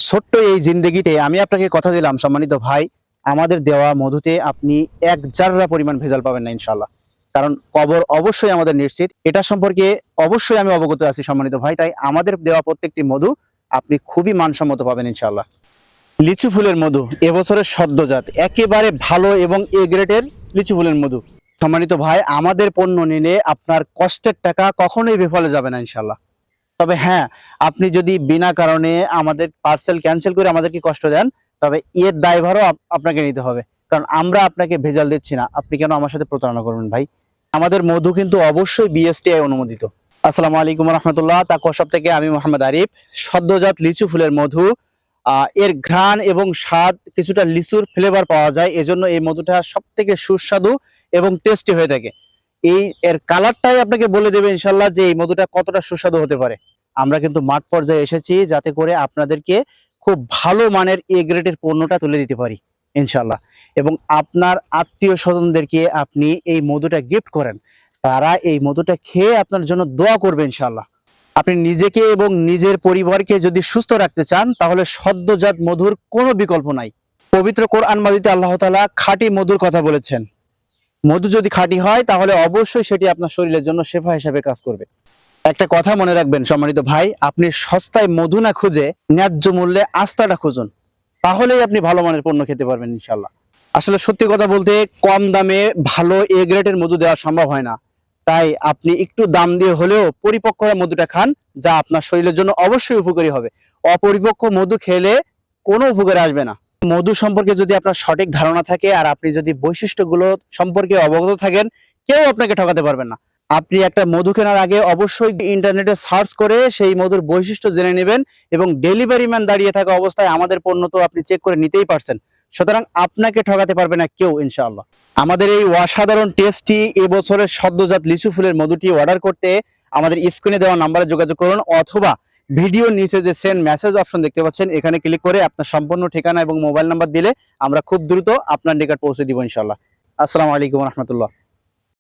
ছোট্ট এই জিন্দেগিতে আমি আপনাকে কথা দিলাম সম্মানিত ভাই, আমাদের দেওয়া মধুতে আপনি এক জাররা পরিমাণ ভেজাল পাবেন না ইনশাল্লাহ। কারণ কবর অবশ্যই আমাদের নিশ্চিত, এটা সম্পর্কে অবশ্যই আমি অবগত আছি সম্মানিত ভাই। তাই আমাদের দেওয়া প্রত্যেকটি মধু আপনি খুবই মানসম্মত পাবেন ইনশাল্লাহ। লিচু ফুলের মধু এবছরের সদ্যজাত একেবারে ভালো এবং এ গ্রেডের লিচু ফুলের মধু। সম্মানিত ভাই, আমাদের পণ্য নিলে আপনার কষ্টের টাকা কখনোই বিফলে যাবে না ইনশাল্লাহ। তবে হ্যাঁ, আপনি যদি বিনা কারণে আমাদের পার্সেল ক্যান্সেল করে আমাদেরকে কষ্ট দেন, তবে এর দায়ভারও আপনাকে নিতে হবে। কারণ আমরা আপনাকে ভেজাল দিচ্ছি না, আপনি কেন আমার সাথে প্রতারণা করবেন ভাই? আমাদের মধু কিন্তু অবশ্যই বিএসটিআই অনুমোদিত। আসসালামু আলাইকুম রহমতুল্লাহ। তাকওয়া শপ থেকে আমি মোহাম্মদ আরিফ। সদ্যজাত লিচু ফুলের মধু, এর ঘ্রাণ এবং স্বাদ কিছুটা লিচুর ফ্লেভার পাওয়া যায়, এজন্য এই মধুটা সব থেকে সুস্বাদু এবং টেস্টি হয়ে থাকে। এর কালারটাই আপনাকে বলে দেবে ইনশাল্লাহ যে এই মধুটা কতটা সুস্বাদু হতে পারে। আমরা কিন্তু মাঠ পর্যায়ে এসেছি যাতে করে আপনাদেরকে খুব ভালো মানের এ গ্রেডের পণ্যটা তুলে দিতে পারি ইনশাল্লাহ। এবং আপনার আত্মীয় স্বজনদেরকে আপনি এই মধুটা গিফট করেন, তারা এই মধুটা খেয়ে আপনার জন্য দোয়া করবে ইনশাল্লাহ। আপনি নিজেকে এবং নিজের পরিবারকে যদি সুস্থ রাখতে চান, তাহলে সদ্যজাত মধুর কোনো বিকল্প নাই। পবিত্র কোরআন মাজিদে আল্লাহ তাআলা খাঁটি মধুর কথা বলেছেন। মধু যদি খাঁটি হয় তাহলে অবশ্যই সেটি আপনার শরীরের জন্য শেফা হিসাবে কাজ করবে। একটা কথা মনে রাখবেন সম্মানিত ভাই, আপনি সস্তায় মধু না খুঁজে ন্যায্য মূল্যে আস্থাটা খুঁজুন, তাহলেই আপনি ভালো মানের পণ্য খেতে পারবেন ইনশাল্লাহ। আসলে সত্যি কথা বলতে কম দামে ভালো এ গ্রেডের মধু দেওয়া সম্ভব হয় না। তাই আপনি একটু দাম দিয়ে হলেও পরিপক্ক মধুটা খান, যা আপনার শরীরের জন্য অবশ্যই উপকারী হবে। অপরিপক্ক মধু খেলে কোনো উপকারে আসবে না। মধু সম্পর্কে যদি আপনার সঠিক ধারণা থাকে আর আপনি যদি বৈশিষ্ট্যগুলো সম্পর্কে অবগত থাকেন, কেউ আপনাকে ঠকাতে পারবেন না। আপনি একটা মধু কেনার আগে অবশ্যই ইন্টারনেটে সার্চ করে সেই মধুর বৈশিষ্ট্য জেনে নেবেন, এবং ডেলিভারি ম্যান দাঁড়িয়ে থাকা অবস্থায় আমাদের পণ্য তো আপনি চেক করে নিতেই পারছেন। সুতরাং আপনাকে ঠকাতে পারবে না কেউ ইনশাআল্লাহ। আমাদের এই অসাধারণ টেস্টি এবছরের সদ্যজাত লিচু ফুলের মধুটি অর্ডার করতে আমাদের স্ক্রিনে দেওয়া নাম্বারে যোগাযোগ করুন, অথবা ভিডিওর নিচে যে সেন্ড মেসেজ অপশন দেখতে পাচ্ছেন এখানে ক্লিক করে আপনার সম্পূর্ণ ঠিকানা এবং মোবাইল নাম্বার দিলে আমরা খুব দ্রুত আপনার নিকট পৌঁছে দিব ইনশাআল্লাহ। আসসালামু আলাইকুম রহমতুল্লাহ।